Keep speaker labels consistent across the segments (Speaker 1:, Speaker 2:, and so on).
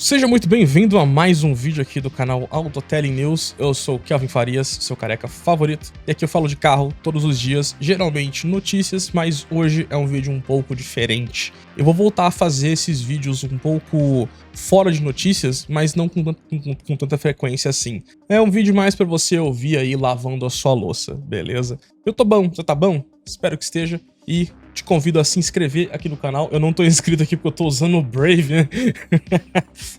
Speaker 1: Seja muito bem-vindo a mais um vídeo aqui do canal Autotelling News. Eu sou o Kelvin Farias, seu careca favorito, e aqui eu falo de carro todos os dias, geralmente notícias, mas hoje é um vídeo um pouco diferente. Eu vou voltar a fazer esses vídeos um pouco fora de notícias, mas não com tanta frequência assim. É um vídeo mais pra você ouvir aí lavando a sua louça, beleza? Eu tô bom, você tá bom? Espero que esteja. E te convido a se inscrever aqui no canal. Eu não tô inscrito aqui porque eu tô usando o Brave, né?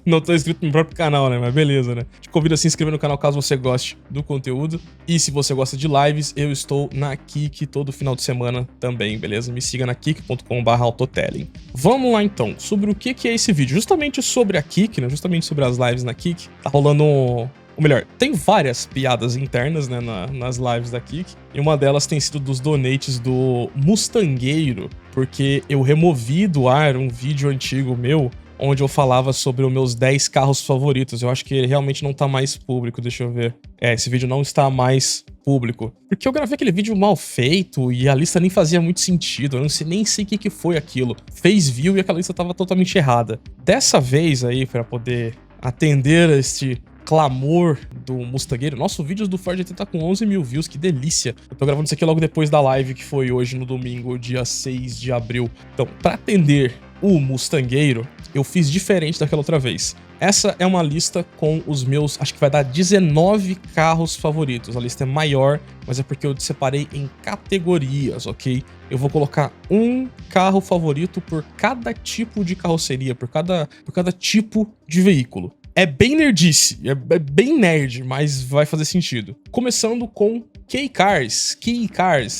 Speaker 1: Não tô inscrito no próprio canal, né? Mas beleza, né? Te convido a se inscrever no canal caso você goste do conteúdo. E se você gosta de lives, eu estou na Kik todo final de semana também, beleza? Me siga na kik.com/autotelling. Vamos lá então, sobre o que é esse vídeo. Justamente sobre a Kik, né? Justamente sobre as lives na Kik. Tá rolando... Ou melhor, tem várias piadas internas, né, nas lives da Kik, e uma delas tem sido dos donates do Mustangueiro, porque eu removi do ar um vídeo antigo meu, onde eu falava sobre os meus 10 carros favoritos. Eu acho que ele realmente não tá mais público, deixa eu ver. Esse vídeo não está mais público. Porque eu gravei aquele vídeo mal feito e a lista nem fazia muito sentido, eu nem sei o que foi aquilo. Fez view e aquela lista tava totalmente errada. Dessa vez aí, pra poder atender a este clamor do Mustangueiro. Nossa, o vídeo do Ford GT tá com 11 mil views, que delícia. Eu tô gravando isso aqui logo depois da live que foi hoje no domingo, dia 6 de abril. Então, pra atender o Mustangueiro, eu fiz diferente daquela outra vez. Essa é uma lista com os meus, acho que vai dar 19 carros favoritos. A lista é maior, mas é porque eu separei em categorias, ok? Eu vou colocar um carro favorito por cada tipo de carroceria, por cada tipo de veículo. É bem nerdice, é bem nerd, mas vai fazer sentido. Começando com K-Cars,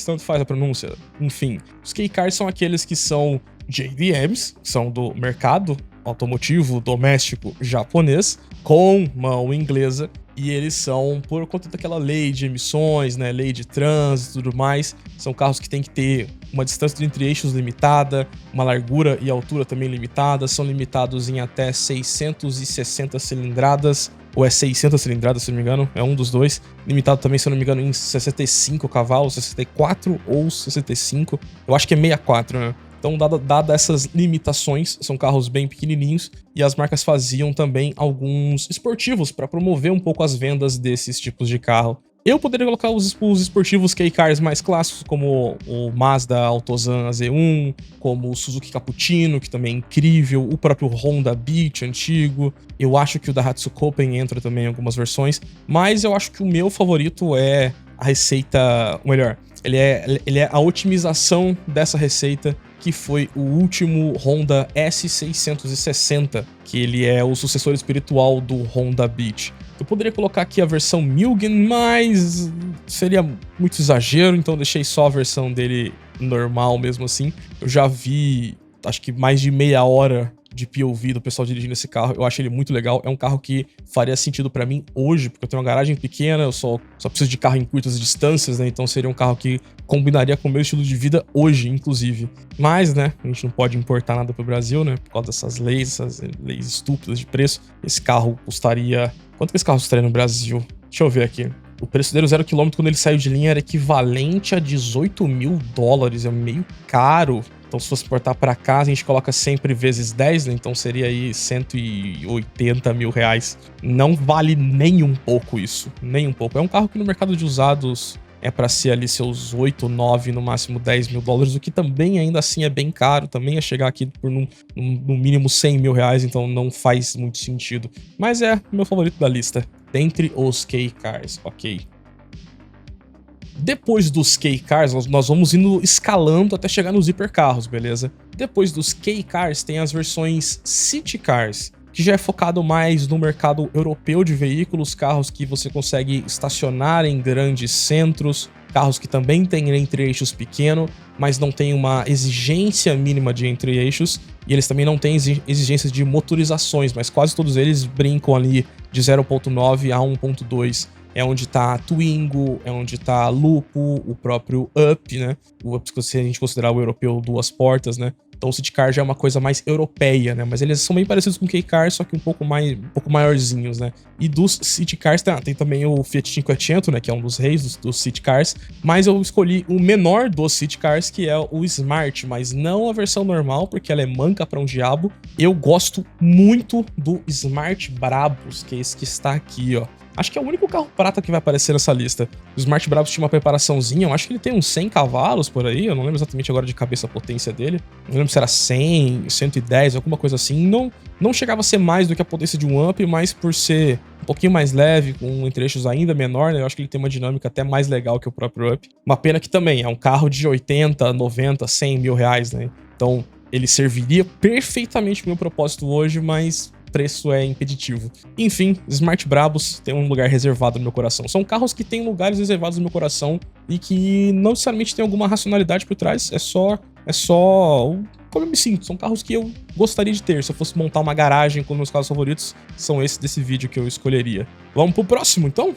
Speaker 1: tanto faz a pronúncia. Enfim, os K-Cars são aqueles que são JDMs, são do mercado automotivo doméstico japonês, com mão inglesa, e eles são, por conta daquela lei de emissões, né, lei de trânsito e tudo mais, são carros que tem que ter uma distância entre eixos limitada, uma largura e altura também limitada, são limitados em até 660 cilindradas, ou é 600 cilindradas, se não me engano, é um dos dois. Limitado também, se eu não me engano, em 65 cavalos, 64 ou 65, eu acho que é 64, né? Então, dada essas limitações, são carros bem pequenininhos e as marcas faziam também alguns esportivos para promover um pouco as vendas desses tipos de carro. Eu poderia colocar os esportivos K-Cars mais clássicos, como o Mazda Altozan Z1, como o Suzuki Cappuccino, que também é incrível, o próprio Honda Beat antigo. Eu acho que o Daihatsu Copen entra também em algumas versões, mas eu acho que o meu favorito é a receita, ou melhor, ele é a otimização dessa receita, que foi o último Honda S660, que ele é o sucessor espiritual do Honda Beat. Eu poderia colocar aqui a versão Mugen, mas seria muito exagero, então eu deixei só a versão dele normal mesmo assim. Eu já vi, acho que mais de meia hora de POV do pessoal dirigindo esse carro, eu acho ele muito legal. É um carro que faria sentido pra mim hoje, porque eu tenho uma garagem pequena, eu só preciso de carro em curtas distâncias, né? Então seria um carro que combinaria com o meu estilo de vida hoje, inclusive. Mas, né, a gente não pode importar nada pro Brasil, né? Por causa dessas leis estúpidas de preço. Esse carro custaria... Quanto que esse carro custaria no Brasil? Deixa eu ver aqui. O preço dele, 0 km, quando ele saiu de linha, era equivalente a 18 mil dólares. É meio caro. Então, se fosse importar para cá, a gente coloca sempre vezes 10, né? Então seria aí 180 mil reais. Não vale nem um pouco isso, nem um pouco. É um carro que no mercado de usados é para ser ali seus 8, 9, no máximo 10 mil dólares, o que também ainda assim é bem caro. Também é chegar aqui por no mínimo 100 mil reais, então não faz muito sentido. Mas é o meu favorito da lista, dentre os K-Cars, ok. Depois dos K-Cars, nós vamos indo escalando até chegar nos hipercarros, beleza? Depois dos K-Cars tem as versões City Cars, que já é focado mais no mercado europeu de veículos, carros que você consegue estacionar em grandes centros, carros que também têm entre-eixos pequeno, mas não tem uma exigência mínima de entre-eixos, e eles também não têm exigências de motorizações, mas quase todos eles brincam ali de 0.9 a 1.2. É onde tá a Twingo, é onde tá a Lupo, o próprio Up, né? O Up, se a gente considerar o europeu duas portas, né? Então o City Car já é uma coisa mais europeia, né? Mas eles são bem parecidos com o K-Car, só que um pouco maiorzinhos, né? E dos City Cars tem também o Fiat 500, né? Que é um dos reis dos City Cars. Mas eu escolhi o menor dos City Cars, que é o Smart, mas não a versão normal, porque ela é manca pra um diabo. Eu gosto muito do Smart Brabus, que é esse que está aqui, ó. Acho que é o único carro prata que vai aparecer nessa lista. O Smart Brabus tinha uma preparaçãozinha, eu acho que ele tem uns 100 cavalos por aí, eu não lembro exatamente agora de cabeça a potência dele. Não lembro se era 100, 110, alguma coisa assim. Não chegava a ser mais do que a potência de um Up, mas por ser um pouquinho mais leve, com trechos ainda menor, né, eu acho que ele tem uma dinâmica até mais legal que o próprio Up. Uma pena que também é um carro de 80, 90, 100 mil reais, né? Então ele serviria perfeitamente pro meu propósito hoje, mas preço é impeditivo. Enfim, Smart Brabus tem um lugar reservado no meu coração. São carros que têm lugares reservados no meu coração e que não necessariamente tem alguma racionalidade por trás, é só como eu me sinto. São carros que eu gostaria de ter. Se eu fosse montar uma garagem com meus carros favoritos, são esses desse vídeo que eu escolheria. Vamos pro próximo, então?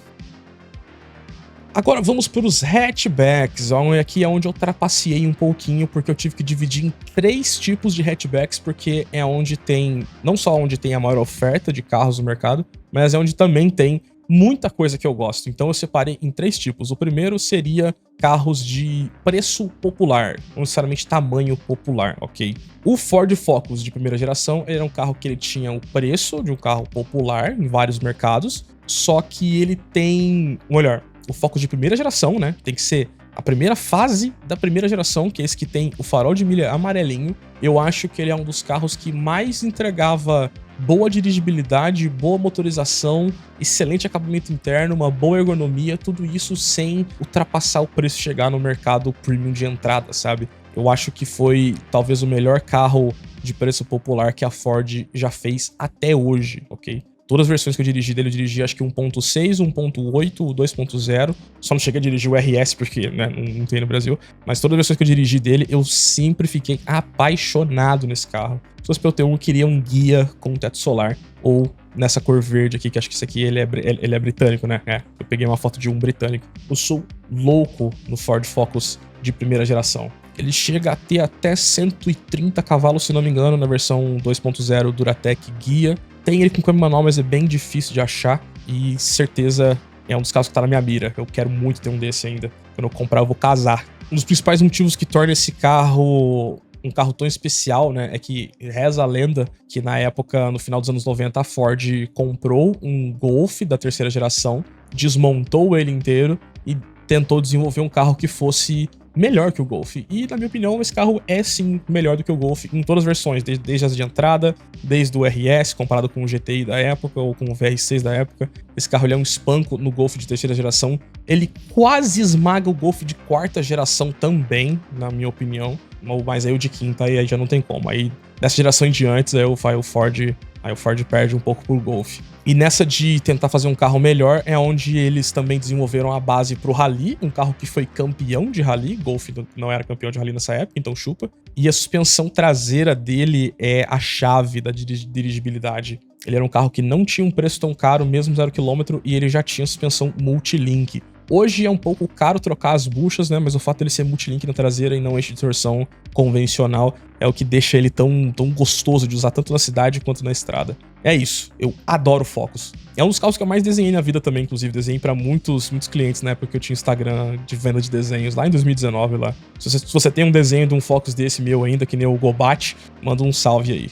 Speaker 1: Agora vamos para os hatchbacks, aqui é onde eu trapaceei um pouquinho, porque eu tive que dividir em 3 tipos de hatchbacks, porque é onde tem, não só onde tem a maior oferta de carros no mercado, mas é onde também tem muita coisa que eu gosto. Então eu separei em 3 tipos. O primeiro seria carros de preço popular, não necessariamente tamanho popular, ok? O Ford Focus de primeira geração era um carro que ele tinha o preço de um carro popular em vários mercados, só que ele tem, melhor, o Focus de primeira geração, né? Tem que ser a primeira fase da primeira geração, que é esse que tem o farol de milha amarelinho. Eu acho que ele é um dos carros que mais entregava boa dirigibilidade, boa motorização, excelente acabamento interno, uma boa ergonomia, tudo isso sem ultrapassar o preço e chegar no mercado premium de entrada, sabe? Eu acho que foi talvez o melhor carro de preço popular que a Ford já fez até hoje, ok? Todas as versões que eu dirigi dele, eu dirigi acho que 1.6, 1.8, 2.0. Só não cheguei a dirigir o RS porque, né, não tem no Brasil. Mas todas as versões que eu dirigi dele, eu sempre fiquei apaixonado nesse carro. Se fosse pra eu ter eu queria um guia com teto solar. Ou nessa cor verde aqui, que acho que esse aqui ele é britânico, né? É, eu peguei uma foto de um britânico. Eu sou louco no Ford Focus de primeira geração. Ele chega a ter até 130 cavalos, se não me engano, na versão 2.0 Duratec Guia. Tem ele com câmbio manual, mas é bem difícil de achar e certeza é um dos carros que tá na minha mira. Eu quero muito ter um desse ainda. Quando eu comprar, eu vou casar. Um dos principais motivos que torna esse carro um carro tão especial, né, é que reza a lenda que na época, no final dos anos 90, a Ford comprou um Golf da terceira geração, desmontou ele inteiro e tentou desenvolver um carro que fosse melhor que o Golf. E, na minha opinião, esse carro é sim melhor do que o Golf em todas as versões, desde as de entrada, desde o RS, comparado com o GTI da época, ou com o VR6 da época. Esse carro ele é um espanco no Golf de terceira geração. Ele quase esmaga o Golf de quarta geração também, na minha opinião. Mas aí o de quinta aí já não tem como. Aí, dessa geração em diante, aí o Ford perde um pouco pro Golf. E nessa de tentar fazer um carro melhor é onde eles também desenvolveram a base pro Rally, um carro que foi campeão de Rally. Golf não era campeão de Rally nessa época, então chupa. E a suspensão traseira dele é a chave da dirigibilidade. Ele era um carro que não tinha um preço tão caro, mesmo 0 km, e ele já tinha suspensão multilink. Hoje é um pouco caro trocar as buchas, né? Mas o fato dele ser multilink na traseira e não eixo de torção convencional é o que deixa ele tão gostoso de usar tanto na cidade quanto na estrada. É isso, eu adoro o Focus. É um dos carros que eu mais desenhei na vida também, inclusive. Desenhei pra muitos clientes na época que eu tinha Instagram de venda de desenhos, lá em 2019. Lá. Se você tem um desenho de um Focus desse meu ainda, que nem o Gobat, manda um salve aí.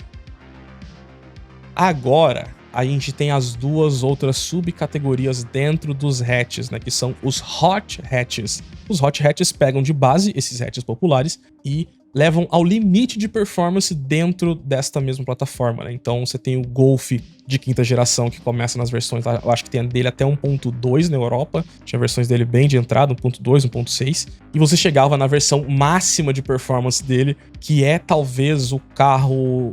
Speaker 1: Agora, a gente tem as duas outras subcategorias dentro dos hatches, né, que são os Hot Hatches. Os Hot Hatches pegam de base esses hatches populares e levam ao limite de performance dentro desta mesma plataforma, né? Então você tem o Golf de quinta geração que começa nas versões, eu acho que tem dele até 1.2 na Europa, tinha versões dele bem de entrada, 1.2, 1.6, e você chegava na versão máxima de performance dele, que é talvez o carro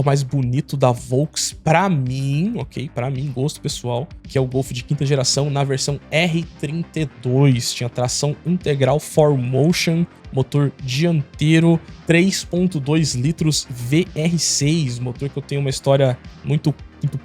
Speaker 1: mais bonito da Volks pra mim, ok? Pra mim, gosto pessoal, que é o Golf de quinta geração na versão R32, tinha tração integral 4Motion, motor dianteiro 3.2 litros VR6, motor que eu tenho uma história muito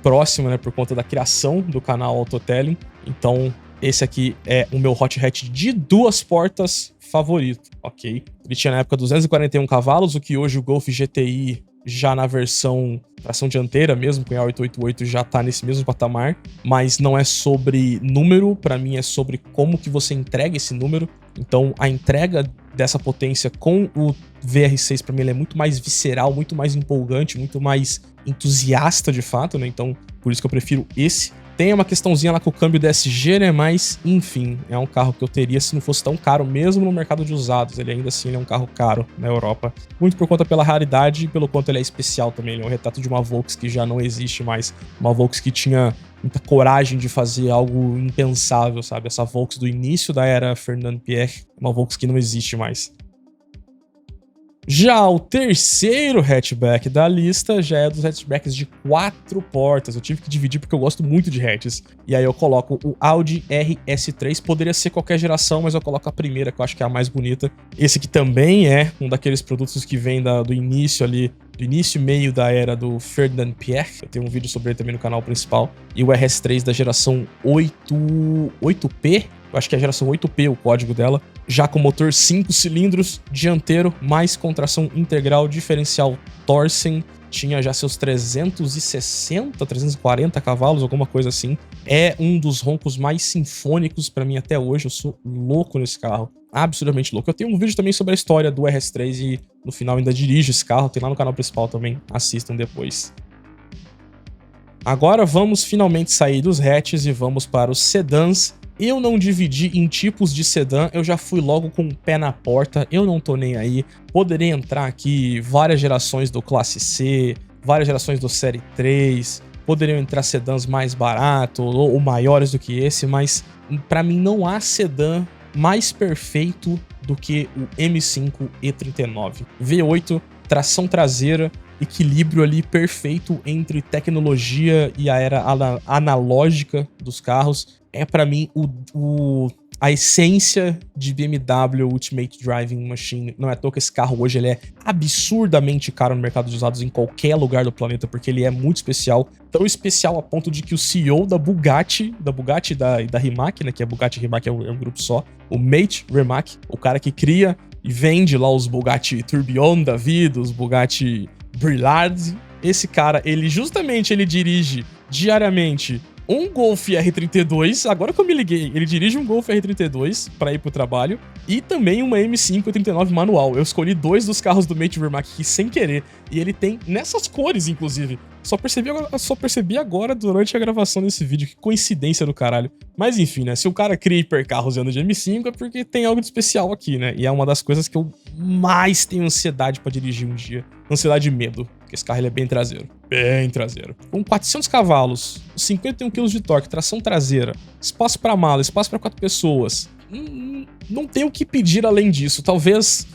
Speaker 1: próxima, né, por conta da criação do canal Autotelling. Então, esse aqui é o meu Hot Hatch de 2 portas favorito, ok? Ele tinha na época 241 cavalos, o que hoje o Golf GTI, já na versão tração dianteira mesmo, com A888, já tá nesse mesmo patamar, mas não é sobre número, pra mim é sobre como que você entrega esse número. Então a entrega dessa potência com o VR6 pra mim ele é muito mais visceral, muito mais empolgante, muito mais entusiasta de fato, né? Então por isso que eu prefiro esse. Tem uma questãozinha lá com o câmbio DSG, né? Mas, enfim, é um carro que eu teria se não fosse tão caro, mesmo no mercado de usados. Ele ainda assim ele é um carro caro na Europa. Muito por conta pela raridade e pelo quanto ele é especial também. Ele é um retrato de uma Volks que já não existe mais. Uma Volks que tinha muita coragem de fazer algo impensável, sabe? Essa Volks do início da era Fernand Pierre, uma Volks que não existe mais. Já o terceiro hatchback da lista já é dos hatchbacks de 4 portas. Eu tive que dividir porque eu gosto muito de hatches. E aí eu coloco o Audi RS3. Poderia ser qualquer geração, mas eu coloco a primeira, que eu acho que é a mais bonita. Esse aqui também é um daqueles produtos que vem do início ali, do início e meio da era do Fernand Pierre. Eu tenho um vídeo sobre ele também no canal principal. E o RS3 da geração 8P. Eu acho que é a geração 8P o código dela. Já com motor 5 cilindros, dianteiro, mais contração integral, diferencial Torsen. Tinha já seus 360, 340 cavalos, alguma coisa assim. É um dos roncos mais sinfônicos pra mim até hoje. Eu sou louco nesse carro. Absurdamente louco. Eu tenho um vídeo também sobre a história do RS3 e no final ainda dirijo esse carro. Tem lá no canal principal também. Assistam depois. Agora vamos finalmente sair dos hatches e vamos para os sedãs. Eu não dividi em tipos de sedã, eu já fui logo com o pé na porta, eu não tô nem aí. Poderia entrar aqui várias gerações do Classe C, várias gerações do Série 3, poderiam entrar sedãs mais baratos ou maiores do que esse, mas pra mim não há sedã mais perfeito do que o M5 E39. V8, tração traseira, equilíbrio ali perfeito entre tecnologia e a era analógica dos carros. É pra mim a essência de BMW Ultimate Driving Machine. Não é à toa que esse carro hoje ele é absurdamente caro no mercado de usados em qualquer lugar do planeta, porque ele é muito especial. Tão especial a ponto de que o CEO da Bugatti e da Rimac, né, que a Bugatti e Rimac é um grupo só, o Mate Rimac, o cara que cria e vende lá os Bugatti Tourbillon da vida, os Bugatti Brillard. Esse cara, ele dirige diariamente um Golf R32, agora que eu me liguei, ele dirige um Golf R32 pra ir pro trabalho e também uma M5 E39 manual. Eu escolhi 2 dos carros do Mate Rimac aqui sem querer e ele tem nessas cores, inclusive. Só percebi agora durante a gravação desse vídeo, que coincidência do caralho. Mas enfim, né, se o cara cria hipercarros e anda de M5 é porque tem algo de especial aqui, né, e é uma das coisas que eu mais tenho ansiedade pra dirigir um dia. Ansiedade e medo, porque esse carro ele é bem traseiro. Bem traseiro. Com 400 cavalos, 51 kg de torque, tração traseira, espaço para mala, espaço para 4 pessoas. Não tenho o que pedir além disso. Talvez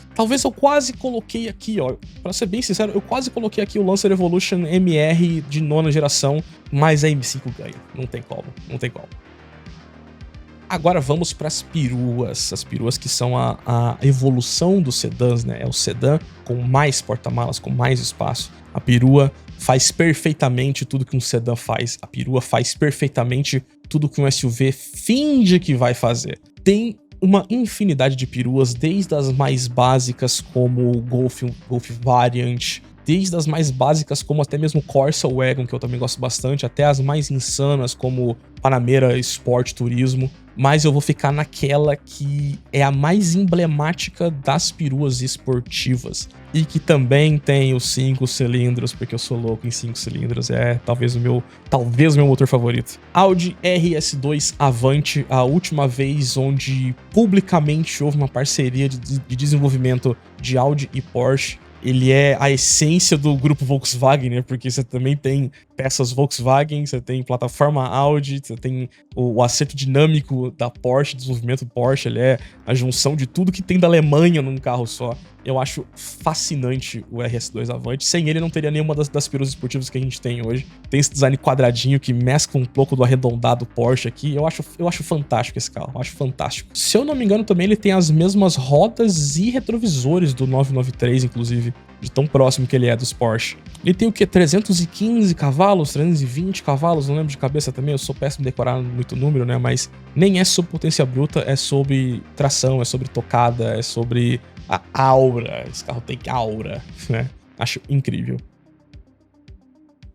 Speaker 1: eu quase coloquei aqui, ó. Pra ser bem sincero, eu quase coloquei aqui o Lancer Evolution MR de 9ª geração, mas a M5 ganha. Não tem como, não tem como. Agora vamos para as peruas que são a evolução dos sedãs, né? É o sedã com mais porta-malas, com mais espaço. A perua faz perfeitamente tudo que um sedã faz. A perua faz perfeitamente tudo que um SUV finge que vai fazer. Tem uma infinidade de peruas, desde as mais básicas como o Golf Variant, desde as mais básicas como até mesmo Corsa Wagon, que eu também gosto bastante, até as mais insanas como Panamera Sport Turismo. Mas eu vou ficar naquela que é a mais emblemática das peruas esportivas e que também tem os 5 cilindros, porque eu sou louco em 5 cilindros, é talvez o meu motor favorito. Audi RS2 Avante, a última vez onde publicamente houve uma parceria de desenvolvimento de Audi e Porsche. Ele é a essência do grupo Volkswagen, né? Porque você também tem peças Volkswagen, você tem plataforma Audi, você tem o acerto dinâmico da Porsche, desenvolvimento Porsche, ele é a junção de tudo que tem da Alemanha num carro só. Eu acho fascinante o RS2 Avante. Sem ele, não teria nenhuma das perus esportivas que a gente tem hoje. Tem esse design quadradinho que mescla um pouco do arredondado Porsche aqui. Eu acho fantástico esse carro. Eu acho fantástico. Se eu não me engano, também ele tem as mesmas rodas e retrovisores do 993, inclusive, de tão próximo que ele é dos Porsche. Ele tem o que? 315 cavalos? 320 cavalos? Não lembro de cabeça também. Eu sou péssimo em decorar muito número, né? Mas nem é sobre potência bruta, é sobre tração, é sobre tocada, é sobre a aura. Esse carro tem aura, né? Acho incrível.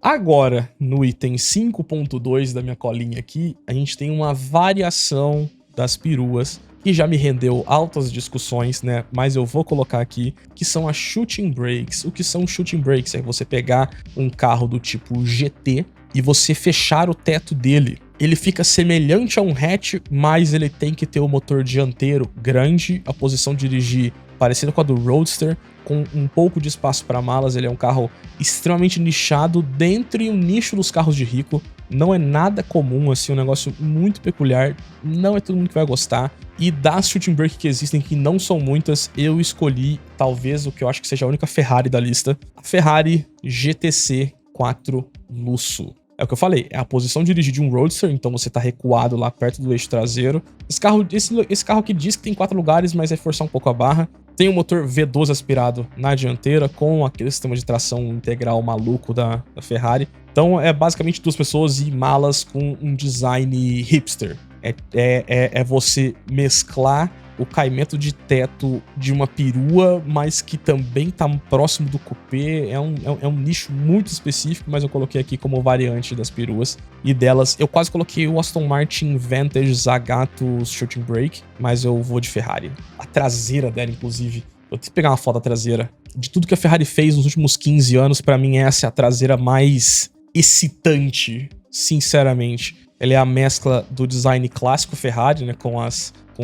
Speaker 1: Agora, no item 5.2 da minha colinha aqui, a gente tem uma variação das peruas que já me rendeu altas discussões, né? Mas eu vou colocar aqui, que são as shooting brakes. O que são shooting brakes? É você pegar um carro do tipo GT e você fechar o teto dele. Ele fica semelhante a um hatch, mas ele tem que ter o motor dianteiro grande, a posição de dirigir parecida com a do Roadster, com um pouco de espaço para malas. Ele é um carro extremamente nichado dentro de um nicho dos carros de rico. Não é nada comum, assim, um negócio muito peculiar. Não é todo mundo que vai gostar. E das shooting brake que existem, que não são muitas, eu escolhi talvez o que eu acho que seja a única Ferrari da lista. A Ferrari GTC 4 Lusso. É o que eu falei, é a posição de dirigir de um Roadster, então você tá recuado lá perto do eixo traseiro. Esse carro aqui diz que tem 4 lugares, mas é forçar um pouco a barra. Tem um motor V12 aspirado na dianteira, com aquele sistema de tração integral maluco da Ferrari. Então é basicamente 2 pessoas e malas com um design hipster. É você mesclar o caimento de teto de uma perua, mas que também tá próximo do coupé. É um nicho muito específico, mas eu coloquei aqui como variante das peruas. E delas, eu quase coloquei o Aston Martin Vantage Zagato Shooting Brake, mas eu vou de Ferrari. A traseira dela, inclusive, eu tenho que pegar uma foto da traseira. De tudo que a Ferrari fez nos últimos 15 anos, pra mim essa é a traseira mais excitante, sinceramente. Ela é a mescla do design clássico Ferrari, né, com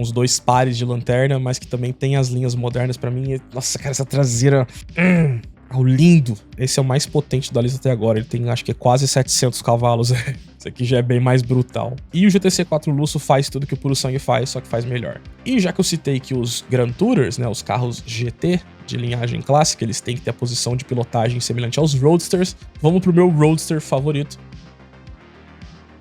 Speaker 1: os 2 pares de lanterna, mas que também tem as linhas modernas. Pra mim, nossa, cara, essa traseira... é lindo. Esse é o mais potente da lista até agora. Ele tem, acho que é quase 700 cavalos. Esse aqui já é bem mais brutal. E o GTC 4 Lusso faz tudo que o Puro Sangue faz, só que faz melhor. E já que eu citei que os Grand Tourers, né, os carros GT de linhagem clássica, eles têm que ter a posição de pilotagem semelhante aos Roadsters, vamos pro meu Roadster favorito.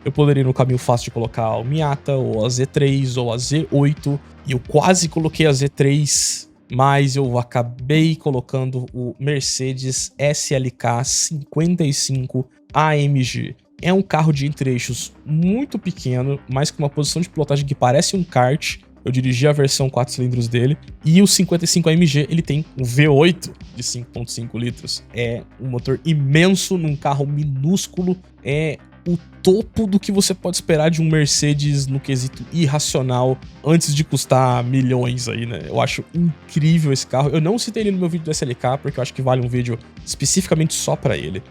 Speaker 1: Eu poderia ir no caminho fácil de colocar o Miata, ou a Z3, ou a Z8. E eu quase coloquei a Z3, mas eu acabei colocando o Mercedes SLK 55 AMG. É um carro de entre-eixos muito pequeno, mas com uma posição de pilotagem que parece um kart. Eu dirigi a versão 4 cilindros dele. E o 55 AMG, ele tem um V8 de 5.5 litros. É um motor imenso num carro minúsculo. É o topo do que você pode esperar de um Mercedes no quesito irracional antes de custar milhões aí, né? Eu acho incrível esse carro. Eu não citei ele no meu vídeo do SLK, porque eu acho que vale um vídeo especificamente só pra ele.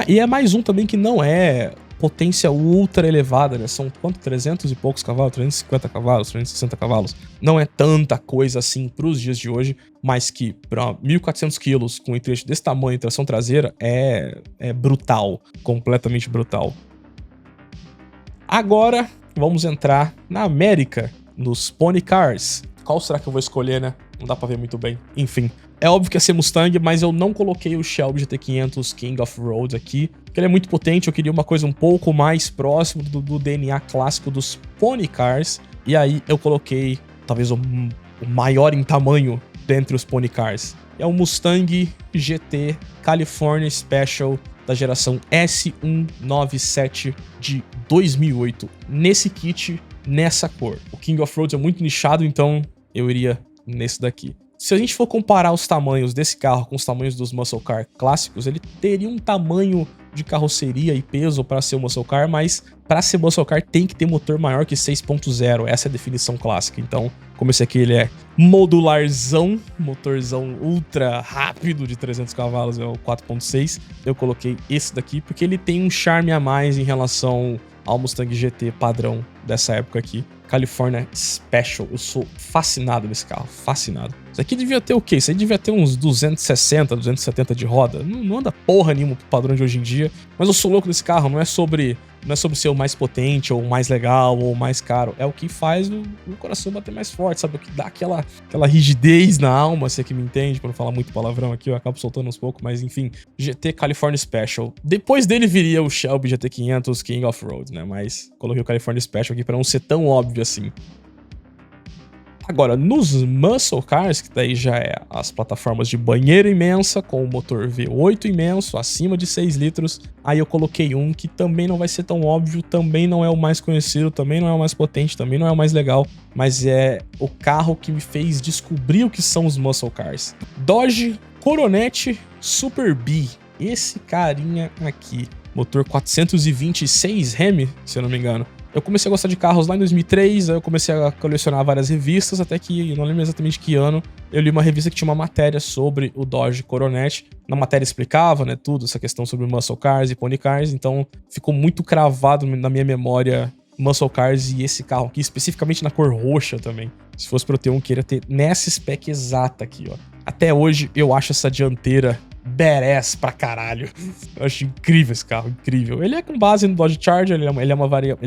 Speaker 1: E é mais um também que não é potência ultra elevada, né? São quanto? 300 e poucos cavalos? 350 cavalos? 360 cavalos? Não é tanta coisa assim pros dias de hoje, mas que pra 1.400 quilos com um trecho desse tamanho e tração traseira é brutal. Completamente brutal. Agora, vamos entrar na América, nos Pony Cars. Qual será que eu vou escolher, né? Não dá pra ver muito bem. Enfim, é óbvio que ia ser Mustang, mas eu não coloquei o Shelby GT500 King of Road aqui, porque ele é muito potente. Eu queria uma coisa um pouco mais próximo do DNA clássico dos Pony Cars. E aí eu coloquei, talvez, o maior em tamanho dentre os Pony Cars. É o Mustang GT California Special da geração S197 de 2008, nesse kit, nessa cor. O King of Roads é muito nichado, então eu iria nesse daqui. Se a gente for comparar os tamanhos desse carro com os tamanhos dos Muscle Car clássicos, ele teria um tamanho de carroceria e peso para ser um Muscle Car, mas para ser Muscle Car tem que ter motor maior que 6.0, essa é a definição clássica. Então, como esse aqui ele é modularzão, motorzão ultra rápido de 300 cavalos, é o 4.6, eu coloquei esse daqui porque ele tem um charme a mais em relação ao Mustang GT padrão dessa época aqui. California Special. Eu sou fascinado nesse carro, fascinado. Isso aqui devia ter o quê? Isso aí devia ter uns 260, 270 de roda. Não anda porra nenhuma pro padrão de hoje em dia. Mas eu sou louco desse carro, não é sobre ser o mais potente, ou o mais legal, ou o mais caro. É o que faz o coração bater mais forte, sabe? O que dá aquela rigidez na alma, se é que me entende, pra não falar muito palavrão aqui, eu acabo soltando uns poucos, mas enfim. GT California Special. Depois dele viria o Shelby GT500 King of Road, né? Mas coloquei o California Special aqui pra não ser tão óbvio assim. Agora, nos Muscle Cars, que daí já é as plataformas de banheiro imensa, com o motor V8 imenso, acima de 6 litros, aí eu coloquei um que também não vai ser tão óbvio, também não é o mais conhecido, também não é o mais potente, também não é o mais legal, mas é o carro que me fez descobrir o que são os Muscle Cars. Dodge Coronet Super B, esse carinha aqui, motor 426 Hemi, se eu não me engano. Eu comecei a gostar de carros lá em 2003, aí eu comecei a colecionar várias revistas, até que, eu não lembro exatamente que ano, eu li uma revista que tinha uma matéria sobre o Dodge Coronet. Na matéria explicava, né, tudo, essa questão sobre Muscle Cars e Pony Cars, então ficou muito cravado na minha memória Muscle Cars e esse carro aqui, especificamente na cor roxa também. Se fosse pra eu ter um, queria ter nessa spec exata aqui, ó. Até hoje eu acho essa dianteira badass pra caralho. Eu acho incrível esse carro, incrível. Ele é com base no Dodge Charger, ele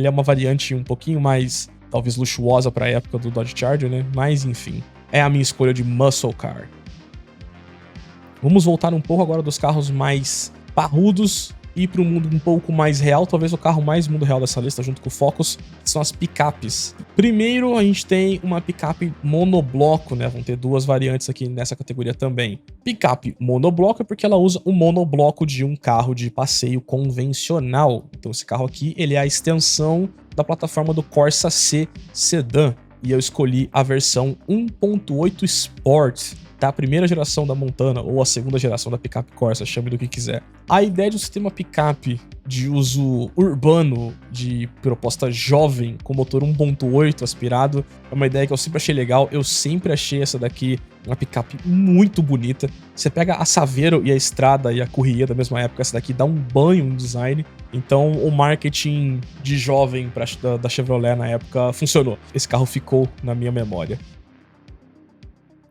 Speaker 1: é uma variante um pouquinho mais, talvez, luxuosa pra época do Dodge Charger, né? Mas, enfim, é a minha escolha de Muscle Car. Vamos voltar um pouco agora dos carros mais parrudos e para um mundo um pouco mais real, talvez o carro mais mundo real dessa lista, junto com o Focus, que são as picapes. Primeiro, a gente tem uma picape monobloco, né? Vão ter duas variantes aqui nessa categoria também. Picape monobloco é porque ela usa o monobloco de um carro de passeio convencional. Então esse carro aqui, ele é a extensão da plataforma do Corsa C Sedan. E eu escolhi a versão 1.8 Sport, da primeira geração da Montana, ou a segunda geração da picape Corsa, chame do que quiser. A ideia de um sistema picape de uso urbano, de proposta jovem, com motor 1.8 aspirado, é uma ideia que eu sempre achei legal. Eu sempre achei essa daqui uma picape muito bonita. Você pega a Saveiro e a Estrada e a Courier da mesma época, essa daqui dá um banho no design. Então o marketing de jovem da Chevrolet na época funcionou. Esse carro ficou na minha memória.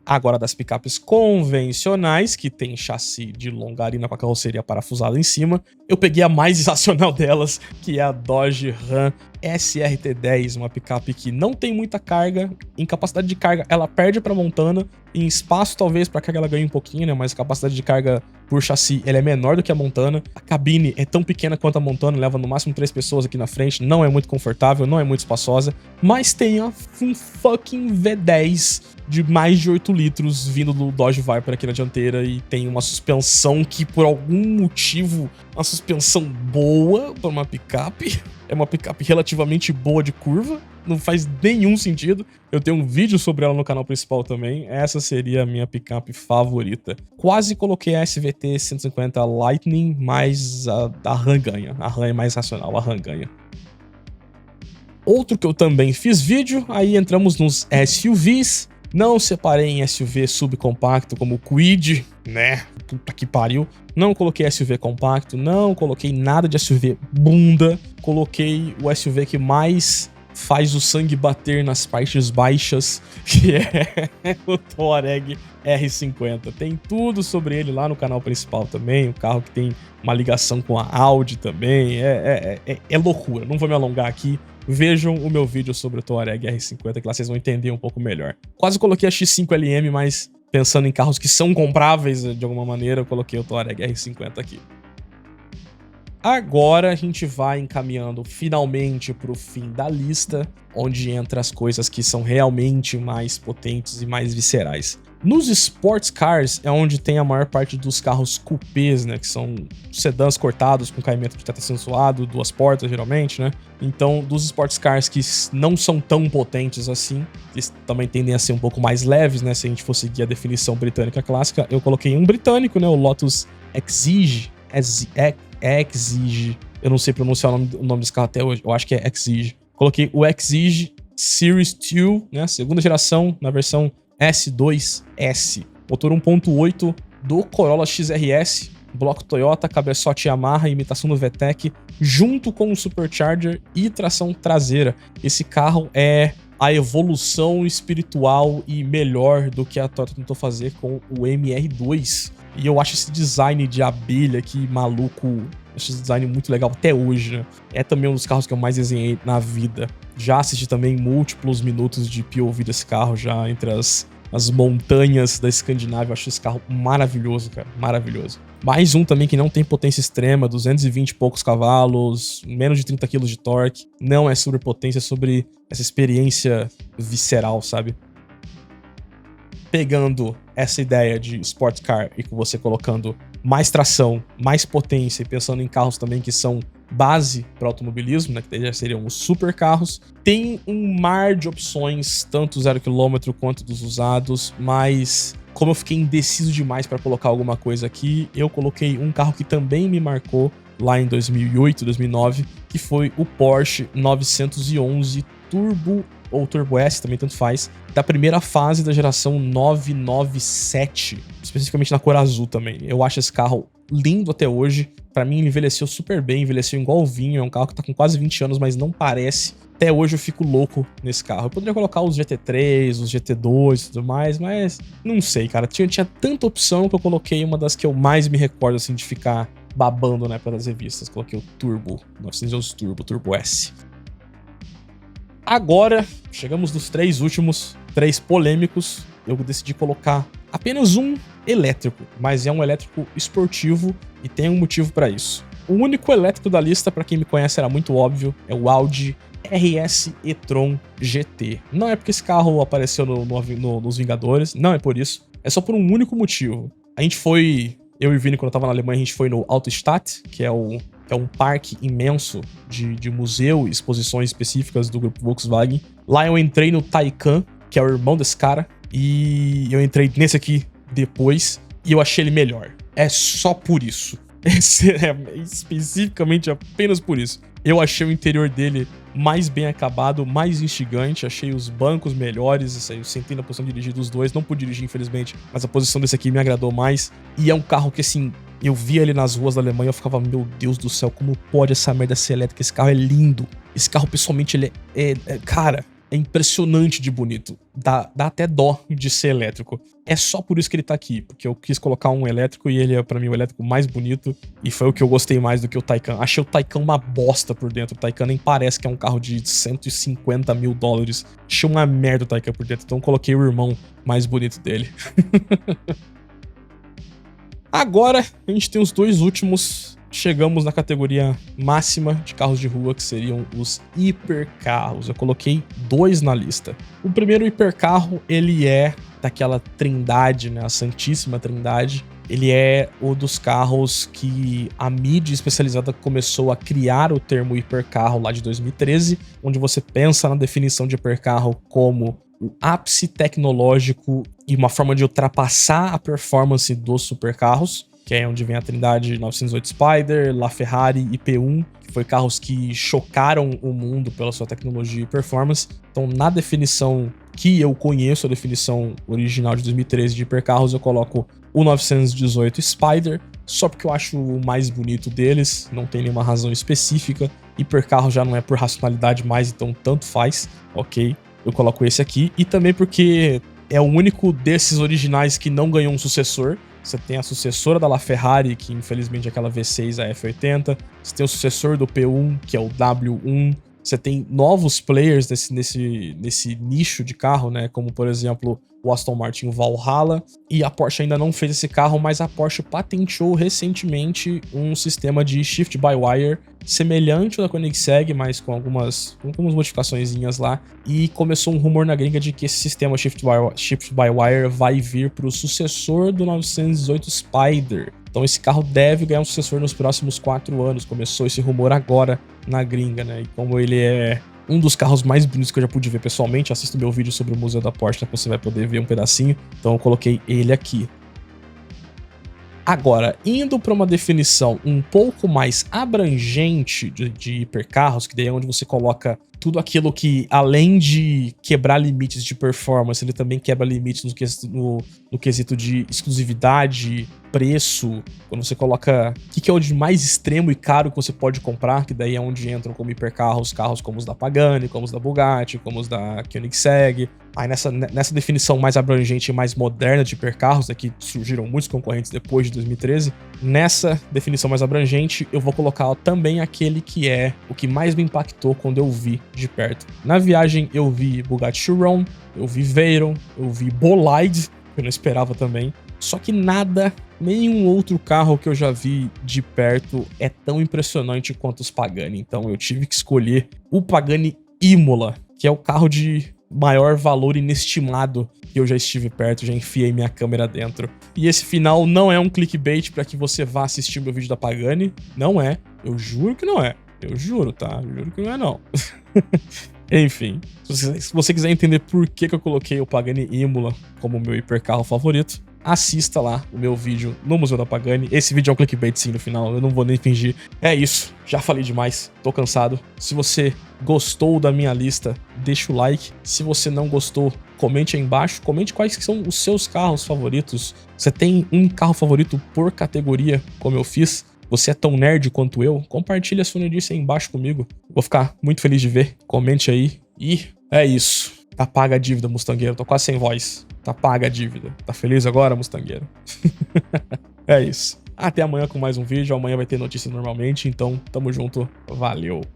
Speaker 1: Agora das picapes convencionais, que tem chassi de longarina com a carroceria parafusada em cima, eu peguei a mais irracional delas, que é a Dodge Ram SRT10, uma picape que não tem muita carga, em capacidade de carga ela perde para Montana, em espaço talvez para carga ela ganhe um pouquinho, né, mas a capacidade de carga por chassi ela é menor do que a Montana, a cabine é tão pequena quanto a Montana, leva no máximo 3 pessoas aqui na frente, não é muito confortável, não é muito espaçosa, mas tem um fucking V10 de mais de 8 litros vindo do Dodge Viper aqui na dianteira e tem uma suspensão que por algum motivo, uma suspensão boa para uma picape. É uma picape relativamente boa de curva, não faz nenhum sentido. Eu tenho um vídeo sobre ela no canal principal também. Essa seria a minha picape favorita. Quase coloquei a SVT 150 Lightning, mas a Ram ganha. A Ram é mais racional, a Ram ganha. Outro que eu também fiz vídeo, aí entramos nos SUVs. Não separei em SUV subcompacto como o Kwid, né? Puta que pariu. Não coloquei SUV compacto, não coloquei nada de SUV bunda. Coloquei o SUV que mais faz o sangue bater nas partes baixas, que é o Touareg R50. Tem tudo sobre ele lá no canal principal também, um carro que tem uma ligação com a Audi também, é loucura, não vou me alongar aqui. Vejam o meu vídeo sobre o Touareg R50, que lá vocês vão entender um pouco melhor. Quase coloquei a X5LM, mas pensando em carros que são compráveis de alguma maneira, eu coloquei o Touareg R50 aqui. Agora a gente vai encaminhando finalmente para o fim da lista, onde entra as coisas que são realmente mais potentes e mais viscerais. Nos sports cars é onde tem a maior parte dos carros coupés, né, que são sedãs cortados com caimento de teto acentuado, 2 portas geralmente, né? Então, dos sports cars que não são tão potentes assim, eles também tendem a ser um pouco mais leves, né, se a gente for seguir a definição britânica clássica, eu coloquei um britânico, né, o Lotus Exige, eu não sei pronunciar o nome desse carro até hoje, eu acho que é Exige. Coloquei o Exige Series 2, né, segunda geração, na versão S2S, motor 1.8 do Corolla XRS, bloco Toyota, cabeçote Yamaha, imitação do VTEC, junto com o Supercharger e tração traseira. Esse carro é a evolução espiritual e melhor do que a Toyota tentou fazer com o MR2. E eu acho esse design de abelha aqui maluco, acho esse design muito legal até hoje, né? É também um dos carros que eu mais desenhei na vida. Já assisti também múltiplos minutos de POV desse carro, já entre as montanhas da Escandinávia. Eu acho esse carro maravilhoso, cara, maravilhoso. Mais um também que não tem potência extrema, 220 e poucos cavalos, menos de 30 kg de torque. Não é sobre potência, é sobre essa experiência visceral, sabe? Pegando essa ideia de Sport Car e com você colocando mais tração, mais potência e pensando em carros também que são base para automobilismo, né, que já seriam os super carros, tem um mar de opções, tanto 0 km quanto dos usados, mas como eu fiquei indeciso demais para colocar alguma coisa aqui, eu coloquei um carro que também me marcou lá em 2008, 2009, que foi o Porsche 911 Turbo ou Turbo S, também tanto faz, da primeira fase da geração 997, especificamente na cor azul também. Eu acho esse carro lindo até hoje. Pra mim, ele envelheceu super bem, envelheceu igual o vinho. É um carro que tá com quase 20 anos, mas não parece. Até hoje eu fico louco nesse carro. Eu poderia colocar os GT3, os GT2 e tudo mais, mas não sei, cara. Tinha tanta opção que eu coloquei uma das que eu mais me recordo, assim, de ficar babando, né, pelas revistas. Coloquei o Turbo, 911 Turbo, Turbo S. Agora, chegamos nos três últimos, três polêmicos. Eu decidi colocar apenas um elétrico, mas é um elétrico esportivo e tem um motivo para isso. O único elétrico da lista, para quem me conhece, era muito óbvio, é o Audi RS e-tron GT. Não é porque esse carro apareceu nos Vingadores, não é por isso. É só por um único motivo. Eu e o Vini, quando eu tava na Alemanha, a gente foi no Autostadt, que é um parque imenso de museu e exposições específicas do grupo Volkswagen. Lá eu entrei no Taycan, que é o irmão desse cara, e eu entrei nesse aqui depois, e eu achei ele melhor. É só por isso. É especificamente apenas por isso. Eu achei o interior dele mais bem acabado, mais instigante, achei os bancos melhores, eu sentei na posição de dirigir dos dois, não pude dirigir infelizmente, mas a posição desse aqui me agradou mais, e é um carro que assim, eu via ele nas ruas da Alemanha e eu ficava, meu Deus do céu, como pode essa merda ser elétrica? Esse carro é lindo, esse carro pessoalmente ele cara, é impressionante de bonito, dá até dó de ser elétrico. É só por isso que ele tá aqui, porque eu quis colocar um elétrico e ele é pra mim o elétrico mais bonito, e foi o que eu gostei mais do que o Taycan. Achei o Taycan uma bosta por dentro, o Taycan nem parece que é um carro de 150 mil dólares, achei uma merda o Taycan por dentro, então eu coloquei o irmão mais bonito dele. Agora, a gente tem os dois últimos. Chegamos na categoria máxima de carros de rua, que seriam os hipercarros. Eu coloquei dois na lista. O primeiro hipercarro, ele é daquela trindade, né, a Santíssima Trindade. Ele é o dos carros que a mídia especializada começou a criar o termo hipercarro lá de 2013, onde você pensa na definição de hipercarro como o ápice tecnológico e uma forma de ultrapassar a performance dos supercarros, que é onde vem a trindade 908 Spider, LaFerrari e P1, que foi carros que chocaram o mundo pela sua tecnologia e performance. Então, na definição que eu conheço, a definição original de 2013 de hipercarros, eu coloco o 918 Spider, só porque eu acho o mais bonito deles, não tem nenhuma razão específica. Hipercarro já não é por racionalidade mais, então tanto faz, ok? Eu coloco esse aqui, e também porque é o único desses originais que não ganhou um sucessor. Você tem a sucessora da LaFerrari, que infelizmente é aquela V6, a F80. Você tem o sucessor do P1, que é o W1. Você tem novos players nesse nicho de carro, né? Como, por exemplo, o Aston Martin Valhalla. E a Porsche ainda não fez esse carro, mas a Porsche patenteou recentemente um sistema de shift-by-wire semelhante ao da Koenigsegg, mas com algumas modificaçõezinhas lá. E começou um rumor na gringa de que esse sistema shift-by-wire vai vir para o sucessor do 918 Spider. Então esse carro deve ganhar um sucessor nos próximos 4 anos. Começou esse rumor agora na gringa, né? E como ele é um dos carros mais bonitos que eu já pude ver pessoalmente, assista o meu vídeo sobre o Museu da Porsche, que você vai poder ver um pedacinho. Então eu coloquei ele aqui. Agora, indo para uma definição um pouco mais abrangente de hipercarros, que daí é onde você coloca tudo aquilo que, além de quebrar limites de performance, ele também quebra limites no quesito de exclusividade, preço, quando você coloca o que é o de mais extremo e caro que você pode comprar, que daí é onde entram como hipercarros, carros como os da Pagani, como os da Bugatti, como os da Koenigsegg. Aí nessa definição mais abrangente e mais moderna de hipercarros, que surgiram muitos concorrentes depois de 2013, nessa definição mais abrangente eu vou colocar também aquele que é o que mais me impactou quando eu vi de perto. Na viagem eu vi Bugatti Chiron, eu vi Veyron, eu vi Bolide, que eu não esperava também. Só que nada, nenhum outro carro que eu já vi de perto é tão impressionante quanto os Pagani. Então eu tive que escolher o Pagani Imola, que é o carro de maior valor inestimado que eu já estive perto, já enfiei minha câmera dentro. E esse final não é um clickbait para que você vá assistir meu vídeo da Pagani, não é. Eu juro que não é. Eu juro, tá? Eu juro que não é não. Enfim, se você quiser entender por que eu coloquei o Pagani Imola como meu hipercarro favorito, assista lá o meu vídeo no Museu da Pagani. Esse vídeo é um clickbait sim no final, eu não vou nem fingir. É isso, já falei demais, tô cansado. Se você gostou da minha lista, deixa o like. Se você não gostou, comente aí embaixo. Comente quais são os seus carros favoritos. Você tem um carro favorito por categoria, como eu fiz? Você é tão nerd quanto eu? Compartilha a sua nerdice aí embaixo comigo. Vou ficar muito feliz de ver. Comente aí. E é isso. Tá paga a dívida, Mustangueiro. Tô quase sem voz. Tá paga a dívida. Tá feliz agora, Mustangueiro? É isso. Até amanhã com mais um vídeo. Amanhã vai ter notícia normalmente. Então, tamo junto. Valeu.